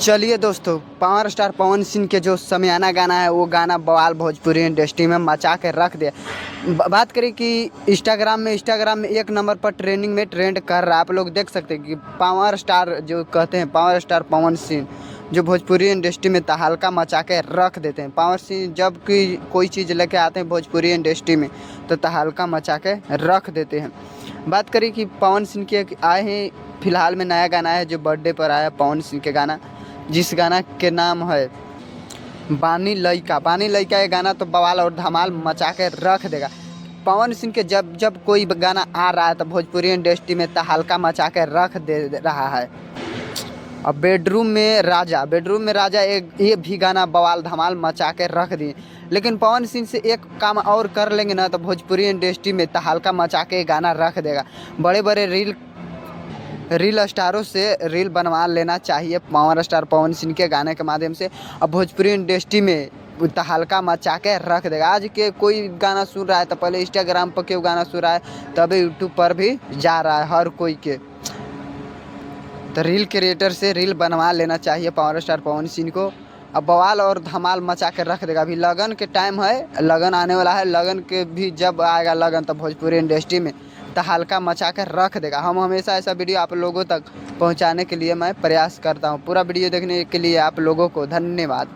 चलिए दोस्तों, power star Pawan Singh के जो समियाना गाना है वो गाना बवाल भोजपुरी इंडस्ट्री में मचा के रख दिया। बात करें कि इंस्टाग्राम में एक नंबर पर ट्रेंडिंग में ट्रेंड कर रहा है। आप लोग देख सकते हैं कि पावर स्टार जो कहते हैं, पावर स्टार पवन सिंह जो भोजपुरी इंडस्ट्री में तहलका मचा के रख देते हैं। पवन सिंह जब कि कोई चीज़ लेके आते हैं भोजपुरी इंडस्ट्री में तो तहलका मचा के रख देते हैं। बात करें कि पवन सिंह के आए हैं, फिलहाल में नया गाना है जो बर्थडे पर आया पवन सिंह के गाना, जिस गाना के नाम है बानी लइका। ये गाना तो बवाल और धमाल मचा के रख देगा। पवन सिंह के जब जब कोई गाना आ रहा है तो भोजपुरी इंडस्ट्री में तहलका मचा के रख दे रहा है। अब बेडरूम में राजा एक ये भी गाना बवाल धमाल मचा के रख दिए। लेकिन पवन सिंह से एक काम और कर लेंगे ना तो भोजपुरी इंडस्ट्री में तहलका मचा के गाना रख देगा। बड़े बड़े रील स्टारों से रील बनवा लेना चाहिए पावर स्टार पवन सिंह के गाने के माध्यम से। अब भोजपुरी इंडस्ट्री में तहलका मचा के रख देगा। आज के कोई गाना सुन रहा है तो पहले इंस्टाग्राम पर क्यों गाना सुन रहा है, तभी यूट्यूब पर भी जा रहा है हर कोई के। तो रील क्रिएटर से रील बनवा लेना चाहिए पावर स्टार पवन सिंह को। अब बवाल और धमाल मचा के रख देगा। अभी लगन के टाइम है, लगन आने वाला है। लगन के भी जब आएगा लगन तो भोजपुरी इंडस्ट्री में तहलका मचा कर रख देगा। हम हमेशा ऐसा वीडियो आप लोगों तक पहुंचाने के लिए मैं प्रयास करता हूं। पूरा वीडियो देखने के लिए आप लोगों को धन्यवाद।